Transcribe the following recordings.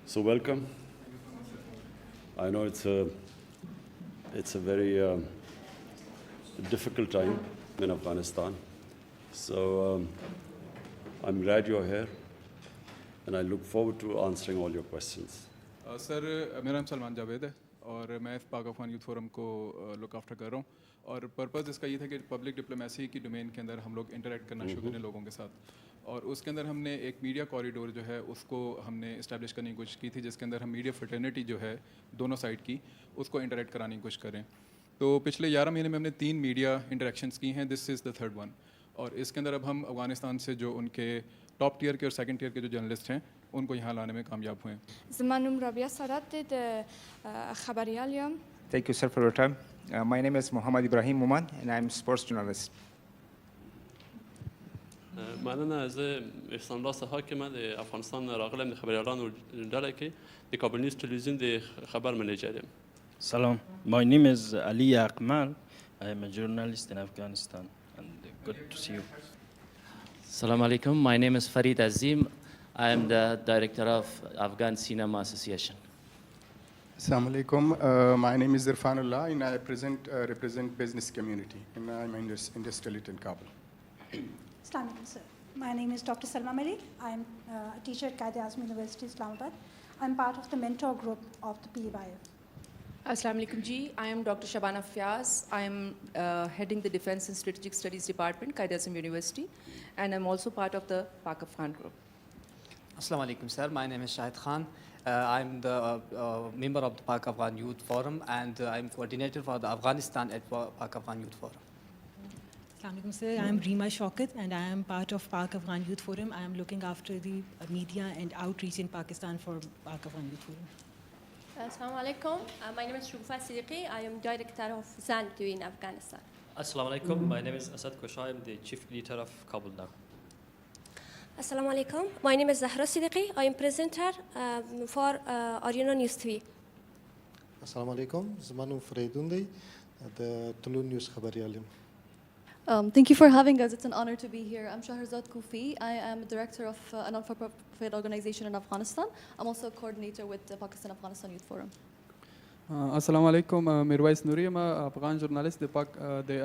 So welcome. I know it's a very difficult time in Afghanistan. So I'm glad you're here, and I look forward to answering all your questions. Sir मेरा नाम सलमान जावेद है और मैं पाक Afghan youth forum को look after कर रहा हूँ और पर्पज़ इसका ये था कि पब्लिक डिप्लोमेसी की डोमेन के अंदर हम लोग इंटरेक्ट करना शुरू करें लोगों के साथ और उसके अंदर हमने एक मीडिया कॉरिडोर जो है उसको हमने इस्टेब्लिश करने की कोशिश की थी जिसके अंदर हम मीडिया फ्रेटर्निटी जो है दोनों साइड की उसको इंटरेक्ट कराने की कोशिश करें। तो पिछले 11 महीने में हमने 3 मीडिया इंटरेक्शंस की हैं, this is the third one. और इसके अंदर अब हम अफ़गानिस्तान से जो उनके टॉप टियर के और सेकंड टियर के जो जर्नलिस्ट हैं उनको यहाँ लाने में कामयाब हुए हैं। Thank you, sir, for your time. My name is Muhammad Ibrahim Muman, and I'm sports journalist. من از احسان راست حاکم د افغانستان راغلم د خبریالان و ډله کې د کابل نیوز تلویزیون د خبر manager M. Salam. My name is Ali Akmal. I am a journalist in Afghanistan, and good to see you. Assalamu alaikum. My name is Farid Azim. I am the director of Afghan Cinema Association. Assalamu alaikum. My name is Irfanullah, and I represent business community, and I'm industrial in Kabul. Assalamu alaikum, sir. My name is Dr. Salma Malik. I'm a teacher at E'azam University, Islamabad. I'm part of the mentor group of the PYF. Assalamu alaikum ji. I am Dr. Shabana Fiaz. I am heading the Defense and Strategic Studies Department, E'azam University, and I'm also part of the Pak Afghan group. Assalamu alaikum, sir. My name is Shahid Khan. I'm the member of the Pak Afghan Youth Forum, and I'm coordinator for the Afghanistan at Pak Afghan Youth Forum. Assalamu alaikum, sir. I am Reema Shaukat, and I am part of Pak Afghan Youth Forum. I am looking after the media and outreach in Pakistan for Pak Afghan Youth Forum. Assalamu alaikum. My name is Shugfa Siddiqui. I am director of Zan TV in Afghanistan. Assalamu alaikum. My name is Asad Kosha. I am the chief editor of Kabul Now. Assalamu alaikum. My name is Zahra Siddiqui. I am presenter for Ariana News TV. Assalamu alaikum. Zamanu Freidundi, the Tulun News Khabariyalim. Thank you for having us. It's an honor to be here. I'm Shahrazad Kufi. I am a director of a non-for-profit organization in Afghanistan. I'm also a coordinator with the Pakistan Afghanistan Youth Forum. Assalamu alaikum. Mirwais Nuri, I'm a Afghan journalist, the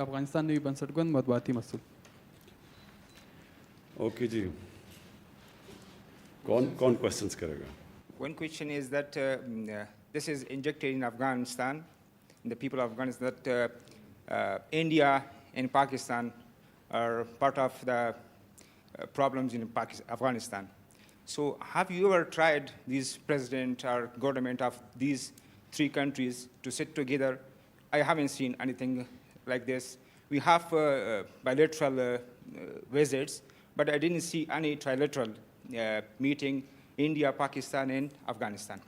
Afghanistan News Bansatgund Madwati Masul. Okay ji. कौन questions करेगा? One question is that this is injected in Afghanistan, in the people of Afghanistan, that India and Pakistan are part of the problems in Afghanistan. So have you ever tried these president or government of these 3 countries to sit together? I haven't seen anything like this. We have bilateral visits, but I didn't see any trilateral meeting India, Pakistan, and Afghanistan.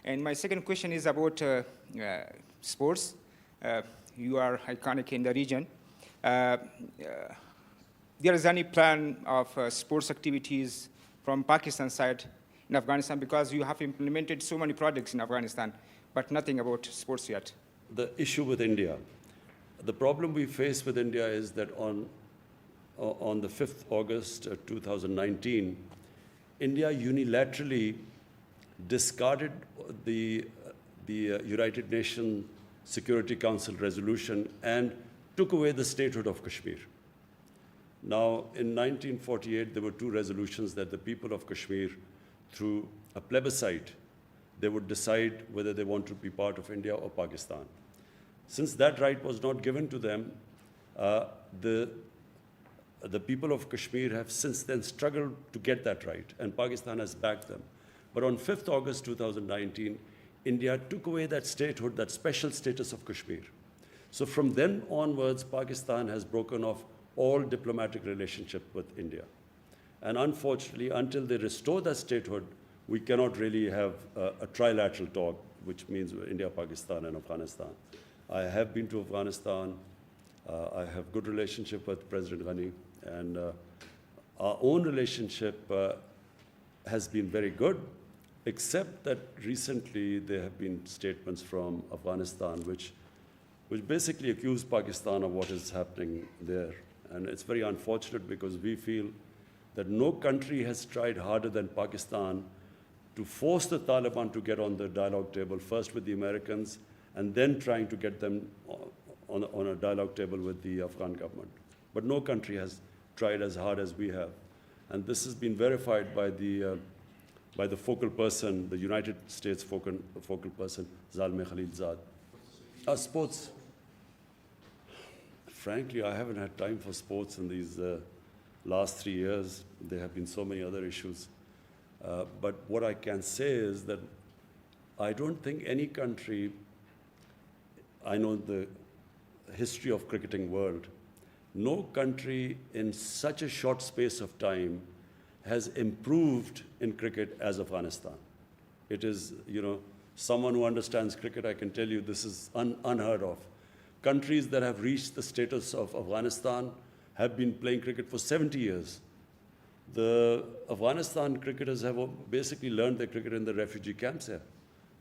And my second question is about sports. You are iconic in the region. There is any plan of sports activities from Pakistan side in Afghanistan, because you have implemented so many projects in Afghanistan, but nothing about sports yet? The issue with India, the problem we face with India is that on the 5th August 2019, India unilaterally discarded the United Nations Security Council resolution and took away the statehood of Kashmir. Now, in 1948, there were 2 resolutions that the people of Kashmir, through a plebiscite, they would decide whether they want to be part of India or Pakistan. Since that right was not given to them, the people of Kashmir have since then struggled to get that right, and Pakistan has backed them. But on 5th August 2019, India took away that statehood, that special status of Kashmir. So from then onwards, Pakistan has broken off all diplomatic relationship with India. And unfortunately, until they restore that statehood, we cannot really have a trilateral talk, which means India, Pakistan, and Afghanistan. I have been to Afghanistan. I have good relationship with President Ghani, and our own relationship has been very good, except that recently there have been statements from Afghanistan which basically accuse Pakistan of what is happening there. And it's very unfortunate, because we feel that no country has tried harder than Pakistan to force the Taliban to get on the dialogue table, first with the Americans, and then trying to get them on a dialogue table with the Afghan government. But no country has tried as hard as we have. And this has been verified by the focal person, the United States focal person, Zalmay Khalilzad. Sports. Frankly, I haven't had time for sports in these last 3 years. There have been so many other issues. But what I can say is that I don't think any country, I know the history of cricketing world, no country in such a short space of time has improved in cricket as Afghanistan. It is, someone who understands cricket, I can tell you this is unheard of. Countries that have reached the status of Afghanistan have been playing cricket for 70 years. The Afghanistan cricketers have basically learned their cricket in the refugee camps here,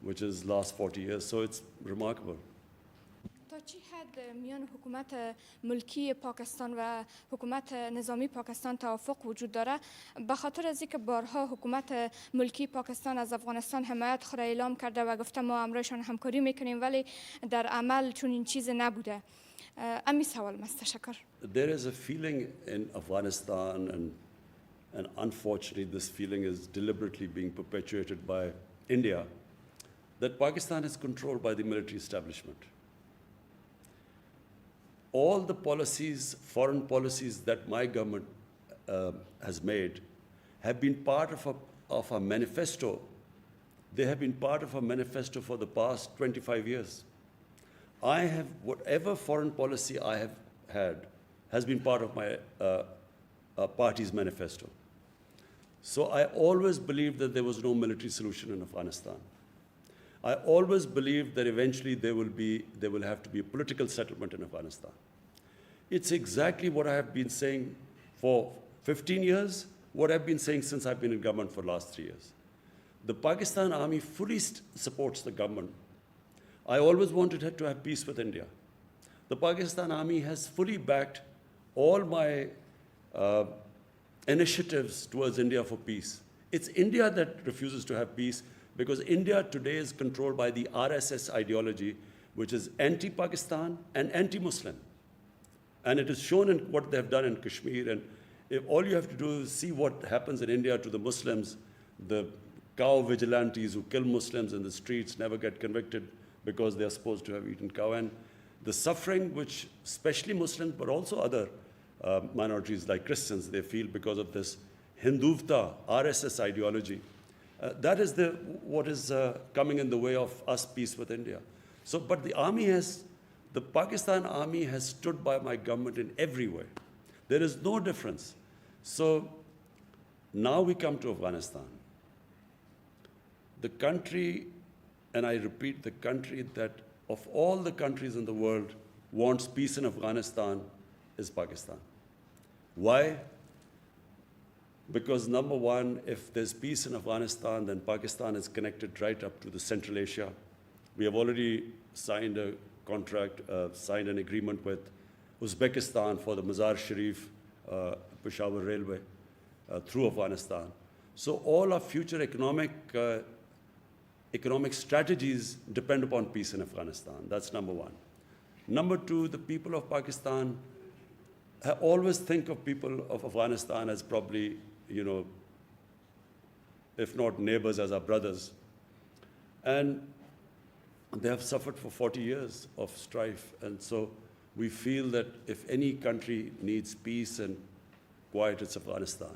which is last 40 years, so it's remarkable. تا چی حد میان حکومت ملکی پاکستان و حکومت نظامی پاکستان توافق وجود داره به خاطر از اینکه بارها حکومت ملکی پاکستان از افغانستان حمایت خود را اعلام کرده و گفته ما همراهشان همکاری میکنیم ولی در عمل چون این چیز نبوده امی سوال است تشکر. There is a feeling in Afghanistan and unfortunately this feeling is deliberately being perpetuated by India that Pakistan is controlled by the military establishment. All the policies, foreign policies that my government has made have been part of a manifesto. They have been part of a manifesto for the past 25 years. Whatever foreign policy I have had has been part of my party's manifesto. So I always believed that there was no military solution in Afghanistan. I always believed that eventually there will have to be a political settlement in Afghanistan. It's exactly what I have been saying for 15 years, what I've been saying since I've been in government for the last 3 years. The Pakistan Army fully supports the government. I always wanted to have peace with India. The Pakistan Army has fully backed all my initiatives towards India for peace. It's India that refuses to have peace because India today is controlled by the RSS ideology, which is anti-Pakistan and anti-Muslim. And it is shown in what they have done in Kashmir. And if all you have to do is see what happens in India to the Muslims, the cow vigilantes who kill Muslims in the streets never get convicted because they are supposed to have eaten cow. And the suffering which especially Muslims, but also other minorities like Christians, they feel because of this Hindutva, RSS ideology. That is what is coming in the way of us peace with India. So, but the Pakistan Army has stood by my government in every way. There is no difference. So now we come to Afghanistan. The country, and I repeat, the country that of all the countries in the world wants peace in Afghanistan is Pakistan. Why? Because number one, if there's peace in Afghanistan, then Pakistan is connected right up to the Central Asia. We have already signed a contract, signed an agreement with Uzbekistan for the Mazar Sharif Peshawar Railway through Afghanistan. So all our future economic strategies depend upon peace in Afghanistan. That's number one. Number two, the people of Pakistan always think of people of Afghanistan as probably, if not neighbors, as our brothers. And they have suffered for 40 years of strife. And so we feel that if any country needs peace and quiet, it's Afghanistan.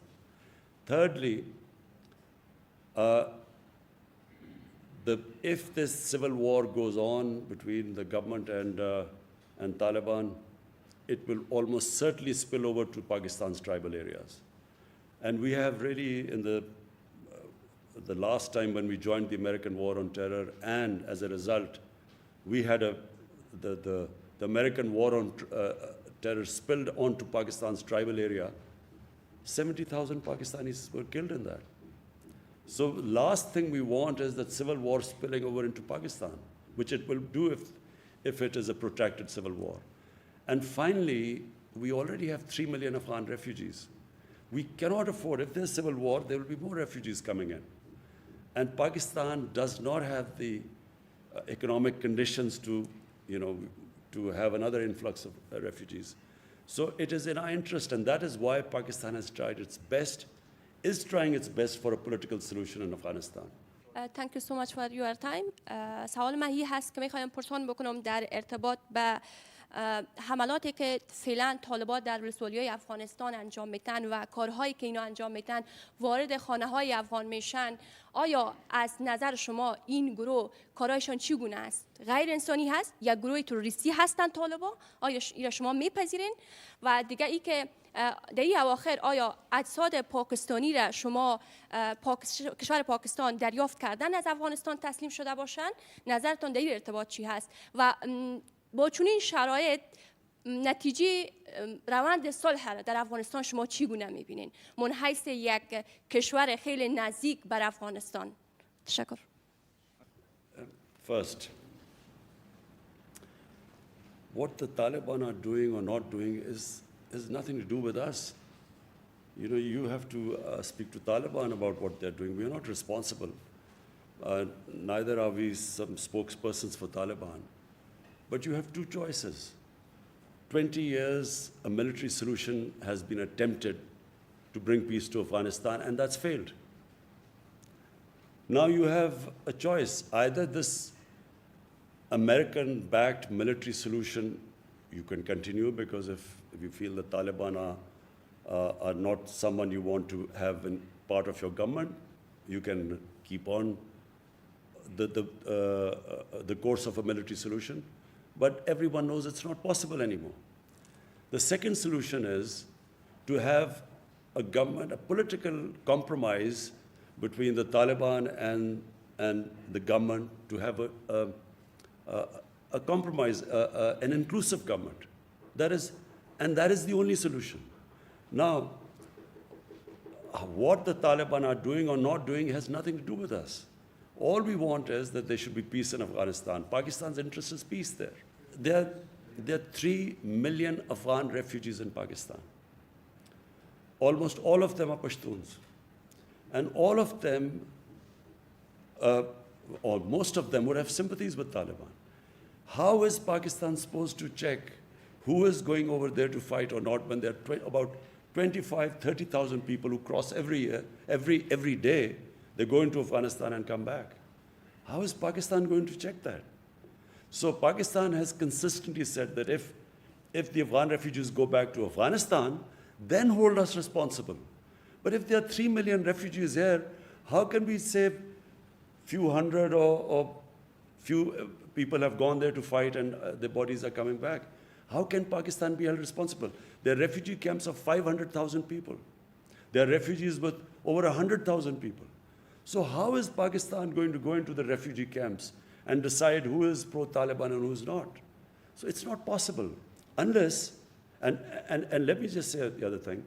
Thirdly, if this civil war goes on between the government and Taliban, it will almost certainly spill over to Pakistan's tribal areas. And we have really, in the last time when we joined the American war on terror, and as a result, we had the American war on terror spilled onto Pakistan's tribal area. 70,000 Pakistanis were killed in that. So last thing we want is that civil war spilling over into Pakistan, which it will do if it is a protracted civil war. And finally, we already have 3 million Afghan refugees. We cannot afford, if there's civil war, there will be more refugees coming in. And Pakistan does not have the economic conditions to, to have another influx of refugees. So it is in our interest, and that is why Pakistan has tried its best, is trying its best for a political solution in Afghanistan. Thank you so much for your time. سوال من N هست که میخوایم پرسان بکنم در ارتباط به حملاتی که فعلا طالبان در ولسوالی‌های افغانستان انجام میتن و کارهایی که اینا انجام میتن وارد خانه‌های افغان میشن. آیا از نظر شما این گروه کارهایشان چگونه است؟ غیر انسانی هست یا گروه تروریستی هستند طالبان؟ آیا شما میپذیرین؟ و دیگه ای که در این اواخر آیا اجساد پاکستانی را شما کشور پاکستان دریافت کردن از افغانستان تسلیم شده باشند؟ نظرتان در این ارتباط چی هست؟ و با چنین شرایط نتیجه روند صلح را در افغانستان شما چگونه میبینین من حیث یک کشور خیلی نزدیک بر Afghanistan? تشکر. First, what the Taliban are doing or not doing has nothing to do with us. You have to speak to Taliban about what they're doing. We are not responsible. Neither are we some spokespersons for Taliban. But you have two choices. 20 years, a military solution has been attempted to bring peace to Afghanistan, and that's failed. Now you have a choice. Either this American-backed military solution, you can continue, because if you feel the Taliban are not someone you want to have in part of your government, you can keep on the course of a military solution. But everyone knows it's not possible anymore. The second solution is to have a government, a political compromise between the Taliban and the government, to have a compromise, an inclusive government. That is the only solution. Now, what the Taliban are doing or not doing has nothing to do with us. All we want is that there should be peace in Afghanistan. Pakistan's interest is peace there. There are 3 million Afghan refugees in Pakistan. Almost all of them are Pashtuns. And all of them, or most of them, would have sympathies with Taliban. How is Pakistan supposed to check who is going over there to fight or not when there are about 25,000, 30,000 people who cross every year, every day? They go into Afghanistan and come back. How is Pakistan going to check that? So Pakistan has consistently said that if the Afghan refugees go back to Afghanistan, then hold us responsible. But if there are 3 million refugees here, how can we say few hundred or few people have gone there to fight and their bodies are coming back? How can Pakistan be held responsible? There are refugee camps of 500,000 people. There are refugees with over 100,000 people. So how is Pakistan going to go into the refugee camps and decide who is pro-Taliban and who is not? So it's not possible unless, and let me just say the other thing,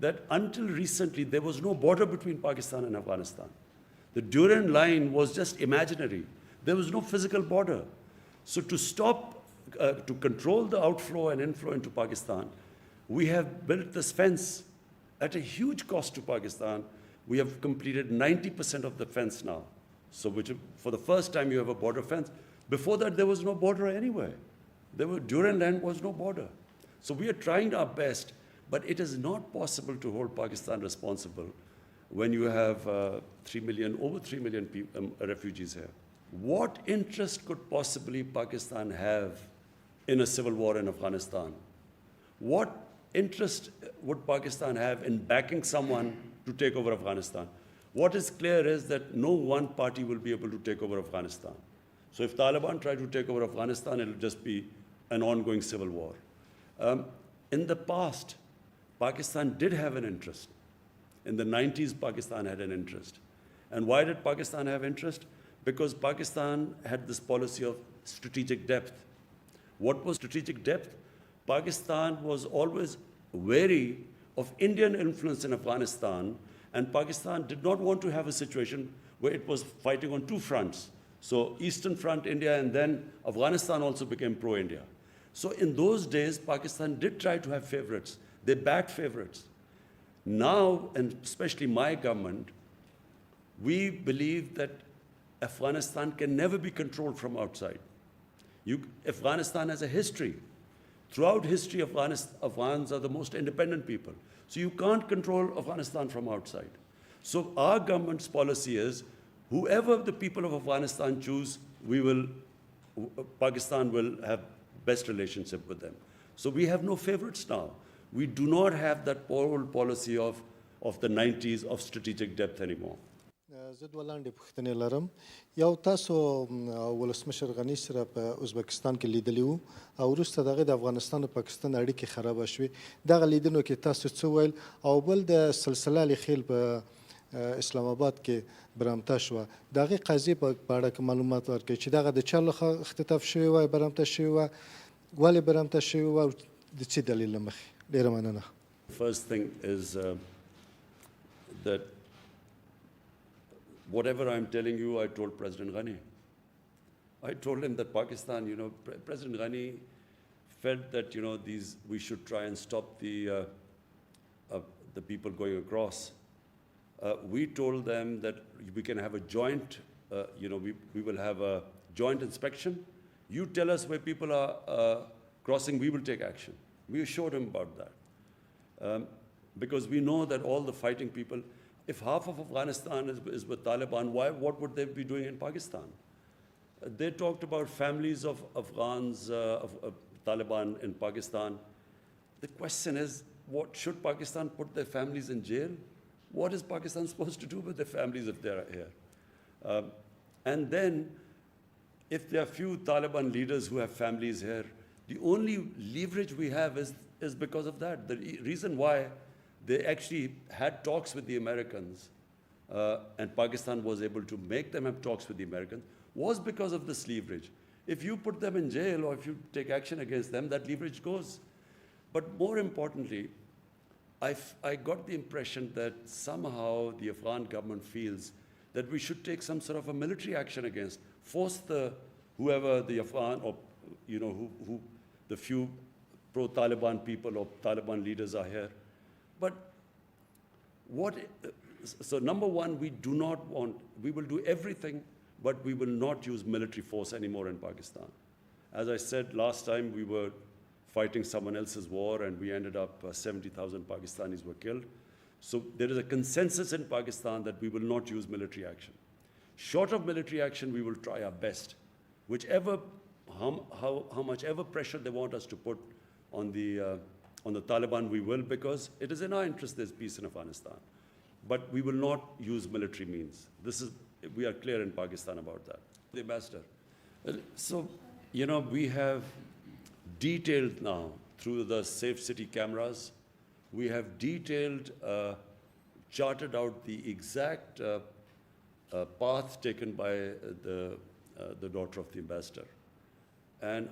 that until recently there was no border between Pakistan and Afghanistan. The Durand line was just imaginary. There was no physical border. So to stop, to control the outflow and inflow into Pakistan, we have built this fence at a huge cost to Pakistan. We have completed 90% of the fence now. So for the first time you have a border fence. Before that there was no border anywhere. Durand land was no border. So we are trying our best, but it is not possible to hold Pakistan responsible when you have over 3 million refugees here. What interest could possibly Pakistan have in a civil war in Afghanistan? What interest would Pakistan have in backing someone to take over Afghanistan? What is clear is that no one party will be able to take over Afghanistan. So if Taliban try to take over Afghanistan, it will just be an ongoing civil war. In the past, Pakistan did have an interest. In the 90s, Pakistan had an interest. And why did Pakistan have interest? Because Pakistan had this policy of strategic depth. What was strategic depth? Pakistan was always wary of Indian influence in Afghanistan, and Pakistan did not want to have a situation where it was fighting on two fronts. So Eastern Front, India, and then Afghanistan also became pro-India. So in those days, Pakistan did try to have favorites. They backed favorites. Now, and especially my government, We believe that Afghanistan can never be controlled from outside. Afghanistan has a history. Throughout history, Afghans are the most independent people. So you can't control Afghanistan from outside. So our government's policy is, whoever the people of Afghanistan choose, Pakistan will have best relationship with them. So we have no favorites now. We do not have that old policy of the 90s of strategic depth anymore. زه دوه لاندې پوښتنې لرم. You تاسو ولسمشر غني سره په Uzbekistan کې لیدلی وو او وروسته د هغې د افغانستان او پاکستان اړیکې خرابه شوې. دغه لیدنو کې تاسو څه ویل؟ او بل د سلسله لیخیل په اسلام آباد کې برامته شوه. د هغې قضیې په اړه کې معلومات ورکړئ چې دغه د چا لخوا اختطاف شوې وه، برامته شوې وه، ولې برامته شوې وه او د څه دلیل له مخې؟ ډېره مننه. First thing is that whatever I'm telling you, I told President Ghani. I told him that Pakistan, President Ghani felt that, we should try and stop the people going across. We told them that we can have a joint, we will have a joint inspection. You tell us where people are crossing, we will take action. We assured him about that. Because we know that all the fighting people, if half of Afghanistan is with Taliban, what would they be doing in Pakistan? They talked about families of Afghans, of Taliban in Pakistan. The question is, should Pakistan put their families in jail? What is Pakistan supposed to do with their families if they're here? And then, if there are few Taliban leaders who have families here, the only leverage we have is because of that. The reason why they actually had talks with the Americans, and Pakistan was able to make them have talks with the Americans, was because of this leverage. If you put them in jail or if you take action against them, that leverage goes. But more importantly, I got the impression that somehow the Afghan government feels that we should take some sort of a military action against, force whoever the Afghan or who the few pro-Taliban people or Taliban leaders are here. But so number one, we will do everything, but we will not use military force anymore in Pakistan. As I said last time, we were fighting someone else's war and we ended up 70,000 Pakistanis were killed. So there is a consensus in Pakistan that we will not use military action. Short of military action, we will try our best. How much ever pressure they want us to put on the Taliban, we will, because it is in our interest there's peace in Afghanistan. But we will not use military means. We are clear in Pakistan about that. The ambassador. So, we have detailed now through the Safe City cameras, we have detailed, charted out the exact path taken by the daughter of the ambassador. And,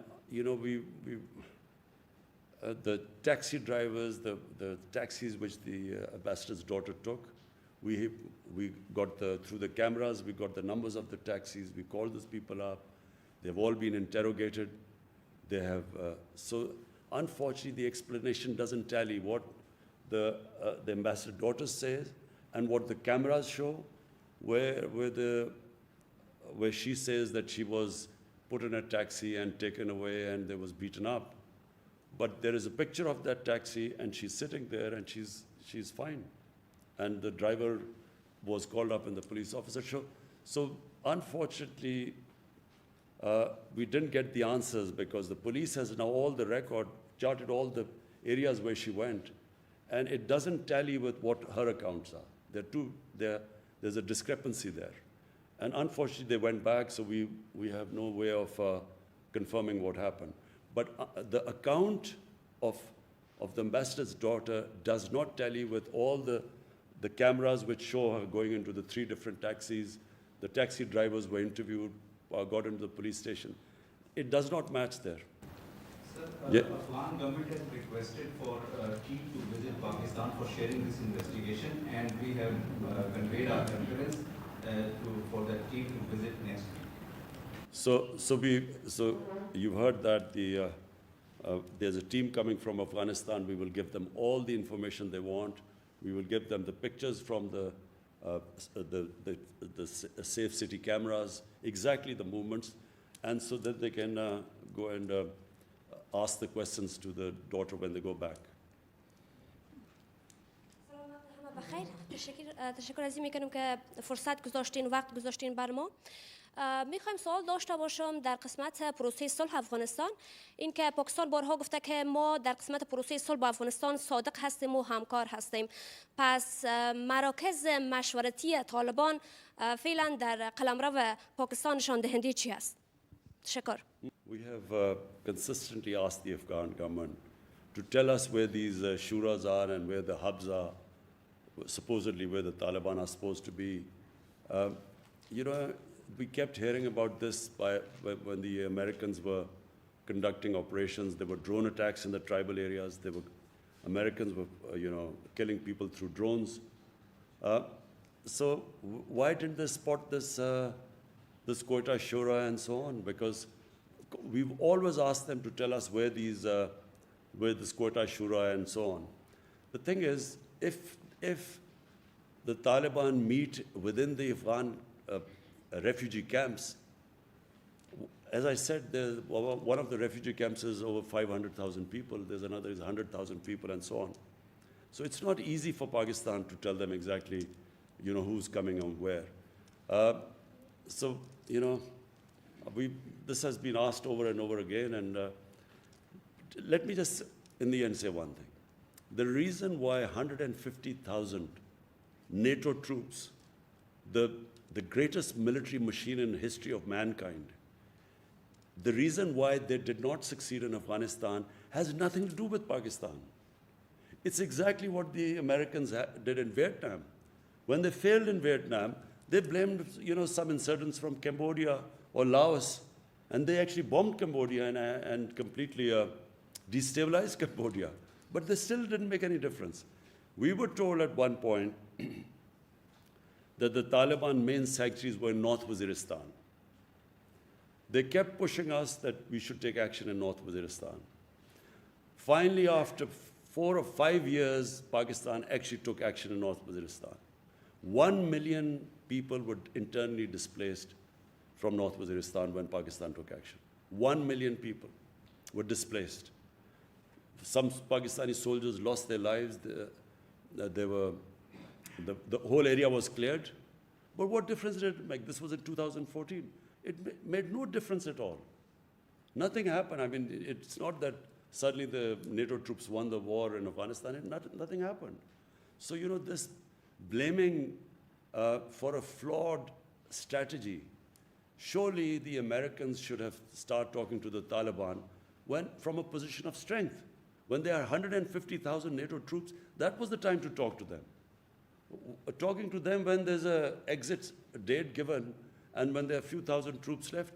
the taxi drivers, the taxis which the ambassador's daughter took, we got through the cameras, we got the numbers of the taxis, we called those people up, they've all been interrogated. They have, so unfortunately the explanation doesn't tally what the ambassador's daughter says and what the cameras show, where she says that she was put in a taxi and taken away and they was beaten up. But there is a picture of that taxi and she's sitting there and she's fine. And the driver was called up and the police officer showed. So unfortunately, we didn't get the answers because the police has now all the record, charted all the areas where she went. And it doesn't tally with what her accounts are. There's a discrepancy there. And unfortunately, they went back, so we have no way of confirming what happened. But the account of the ambassador's daughter does not tally with all the cameras which show her going into the 3 different taxis. The taxi drivers were interviewed, got into the police station. It does not match there. Sir, the Afghan government has requested for a team to visit Pakistan for sharing this investigation, and we have conveyed our concurrence for that team to visit next week. So you've heard that there's a team coming from Afghanistan. We will give them all the information they want. We will give them the pictures from the safe city cameras, exactly the movements, and so that they can go and ask the questions to the daughter when they go back. بخیر تشکر is an میکنم که فرصت گذاشتین وقت گذاشتین بر ما. میخوایم سوال داشته باشم در قسمت پروسه صلح افغانستان. این که پاکستان بارها گفته که ما در قسمت پروسه صلح با افغانستان صادق هستیم و همکار هستیم. پس مراکز مشورتی طالبان فعلا در قلمرو پاکستان نشان دهنده چی است؟ تشکر. We have consistently asked the Afghan government to tell us where these shuras are and where the hubs are, supposedly where the Taliban are supposed to be. You know, we kept hearing about this when the Americans were conducting operations. There were drone attacks in the tribal areas. Americans were, killing people through drones. So why didn't they spot this Quetta Shura and so on? Because we've always asked them to tell us where this Quetta Shura and so on. The thing is, if the Taliban meet within the Afghan refugee camps, as I said, one of the refugee camps is over 500,000 people. There's another is 100,000 people and so on. So it's not easy for Pakistan to tell them exactly, who's coming and where. This has been asked over and over again, and let me just, in the end, say one thing. The reason why 150,000 NATO troops, the greatest military machine in the history of mankind, the reason why they did not succeed in Afghanistan has nothing to do with Pakistan. It's exactly what the Americans did in Vietnam. When they failed in Vietnam, they blamed, some insurgents from Cambodia or Laos, and they actually bombed Cambodia and completely destabilized Cambodia. But they still didn't make any difference. We were told at one point that the Taliban main sanctuaries were in North Waziristan. They kept pushing us that we should take action in North Waziristan. Finally, after 4 or 5 years, Pakistan actually took action in North Waziristan. 1 million people were internally displaced from North Waziristan when Pakistan took action. 1 million people were displaced. Some Pakistani soldiers lost their lives. The whole area was cleared. But what difference did it make? This was in 2014. It made no difference at all. Nothing happened. I mean, it's not that suddenly the NATO troops won the war in Afghanistan. Nothing happened. So, this blaming for a flawed strategy, surely the Americans should have started talking to the Taliban from a position of strength. When there are 150,000 NATO troops, that was the time to talk to them. Talking to them when there's an exit date given and when there are a few thousand troops left,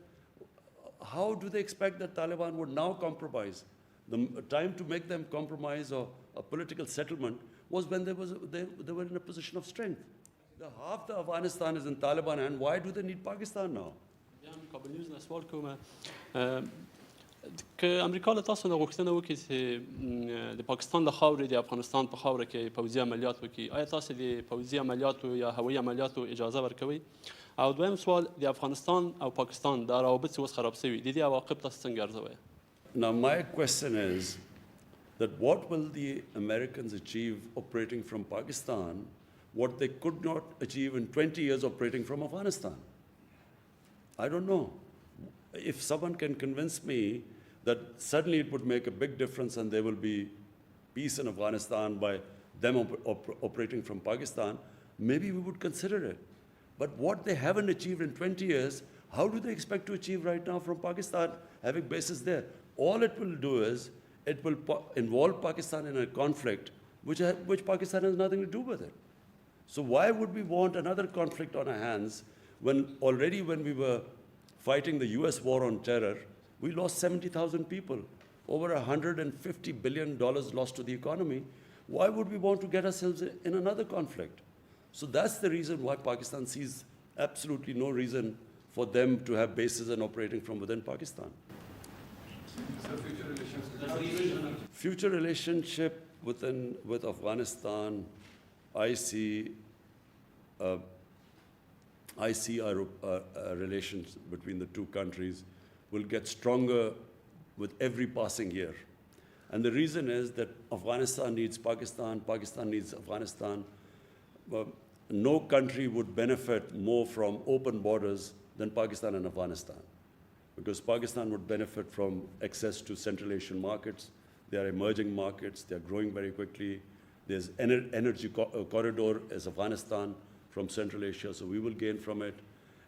how do they expect that Taliban would now compromise? The time to make them compromise or a political settlement was when they were in a position of strength. Half the Afghanistan is in Taliban hand. Why do they need Pakistan now? که امریکا له تاسو نه غوښتنه وکړي چې د پاکستان له خاورې د افغانستان په خاوره کې پوځي عملیات وکړي، آیا تاسو د پوځي عملیاتو یا هوایي عملیاتو اجازه ورکوي؟ او دویم سوال، د افغانستان او پاکستان د روابط اوس خراب شوي، د دې عواقب تاسو څنګه ارزوئ؟ Now my question is that what will the Americans achieve operating from Pakistan what they could not achieve in 20 years operating from Afghanistan? I don't know. If someone can convince me that suddenly it would make a big difference and there will be peace in Afghanistan by them operating from Pakistan, maybe we would consider it. But what they haven't achieved in 20 years, how do they expect to achieve right now from Pakistan, having bases there? All it will do is, it will involve Pakistan in a conflict which Pakistan has nothing to do with it. So why would we want another conflict on our hands when already when we were fighting the US war on terror, we lost 70,000 people, over $150 billion lost to the economy. Why would we want to get ourselves in another conflict? So that's the reason why Pakistan sees absolutely no reason for them to have bases and operating from within Pakistan. Future relationship with Afghanistan, I see I see our relations between the two countries will get stronger with every passing year. And the reason is that Afghanistan needs Pakistan, Pakistan needs Afghanistan. No country would benefit more from open borders than Pakistan and Afghanistan, because Pakistan would benefit from access to Central Asian markets. They are emerging markets, they are growing very quickly. There's energy corridor as Afghanistan from Central Asia, so we will gain from it.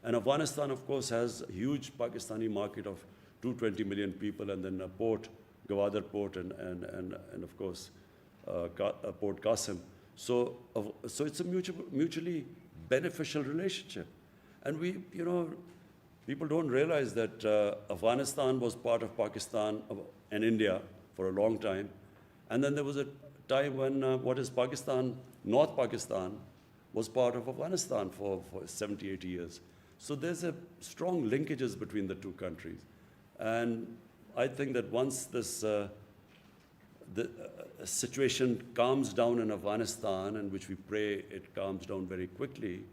And Afghanistan, of course, has a huge Pakistani market of 220 million people, and then a port, Gwadar port, and of course, Port Qasim. So it's a mutually beneficial relationship. And people don't realize that Afghanistan was part of Pakistan and India for a long time. And then there was a time when what is Pakistan, North Pakistan, was part of Afghanistan for 70, 80 years. So there's a strong linkages between the two countries. And I think that once this the situation calms down in Afghanistan, and which we pray it calms down very quickly,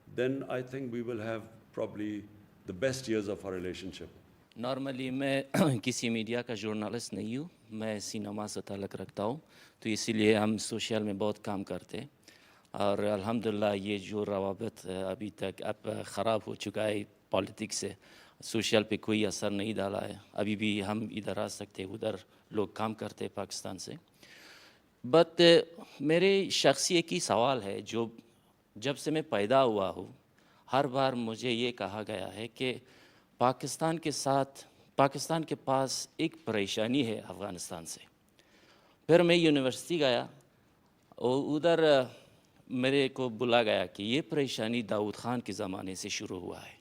then I think we will have probably the best years of our relationship. Normally میں کسی media کا جورنالسٹ نہیں ہوں، میں cinema سے تعلق رکھتا ہوں، تو اسی لیے ہم سوشل میں بہت کام کرتے ہیں، اور الحمدللہ یہ جو روابط ابھی تک اب خراب ہو چکا ہے پالیٹکس سے، سوشل پہ کوئی اثر نہیں ڈالا ہے، ابھی بھی ہم ادھر آ سکتے، ادھر لوگ کام کرتے پاکستان سے. بٹ میرے شخصی ایک ہی سوال ہے، جو جب سے میں پیدا ہوا ہوں ہر بار مجھے یہ کہا گیا ہے کہ پاکستان کے ساتھ پاکستان کے پاس ایک پریشانی ہے افغانستان سے. پھر میں یونیورسٹی گیا اور ادھر میرے کو بولا گیا کہ یہ پریشانی داؤد خان کے زمانے سے شروع ہوا ہے.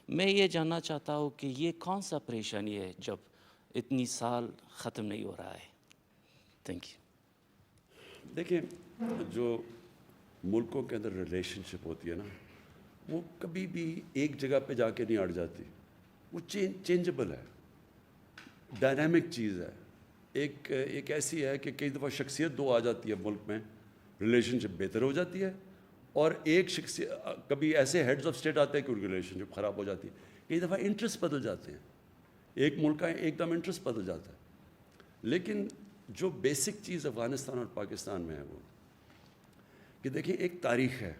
میں یہ جاننا چاہتا ہوں کہ یہ کون سا پریشانی ہے جب اتنی سال ختم نہیں ہو رہا ہے. Thank you. دیکھیں، جو ملکوں کے اندر ریلیشن شپ ہوتی ہے نا، وہ کبھی بھی ایک جگہ پہ جا کے نہیں اڑ جاتی. وہ چینجبل ہے، ڈائنامک چیز ہے. ایک ایسی ہے کہ کئی دفعہ شخصیت دو آ جاتی ہے ملک میں، ریلیشن شپ بہتر ہو جاتی ہے، اور ایک شخصیت کبھی ایسے ہیڈز آف اسٹیٹ آتے ہیں کہ ریلیشن شپ خراب ہو جاتی ہے. کئی دفعہ انٹرسٹ بدل جاتے ہیں، ایک ملک کا ایک دم انٹرسٹ بدل جاتا ہے. لیکن جو بیسک چیز افغانستان اور پاکستان میں ہے وہ کہ دیکھیں، ایک تاریخ ہے،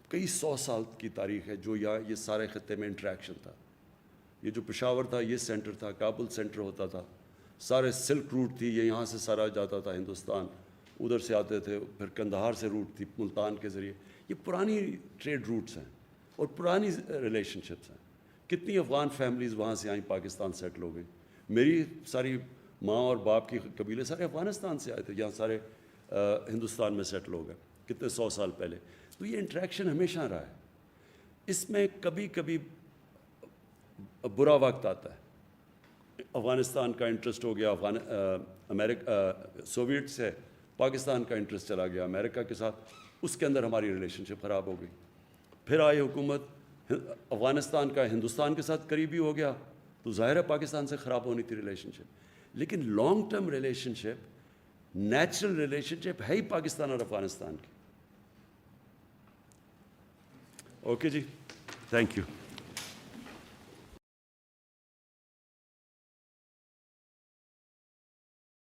کئی 100 سال کی تاریخ ہے، جو یہ سارے خطے میں انٹریکشن تھا. یہ جو پشاور تھا یہ سینٹر تھا، کابل سینٹر ہوتا تھا، سارے سلک روٹ تھی، یہ یہاں سے سارا جاتا تھا ہندوستان، ادھر سے آتے تھے، پھر کندہار سے روٹ تھی ملتان کے ذریعے. یہ پرانی ٹریڈ روٹس ہیں اور پرانی ریلیشن شپس ہیں. کتنی افغان فیملیز وہاں سے آئیں، پاکستان سیٹل ہو گئی. میری ساری ماں اور باپ کی قبیلے سارے افغانستان سے آئے تھے، یہاں سارے ہندوستان میں سیٹل ہو گئے کتنے 100 سال پہلے. تو یہ انٹریکشن ہمیشہ رہا ہے. اس میں کبھی کبھی برا وقت آتا ہے. افغانستان کا انٹرسٹ ہو گیا سوویٹ سے، پاکستان کا انٹرسٹ چلا گیا امریکہ کے ساتھ، اس کے اندر ہماری ریلیشن شپ خراب ہو گئی. پھر آئی حکومت افغانستان کا ہندوستان کے ساتھ قریبی ہو گیا، تو ظاہر ہے پاکستان سے خراب ہونی تھی ریلیشن شپ. لیکن long term relationship, natural relationship ہے ہی پاکستان اور افغانستان کی. اوکے جی، تھینک یو.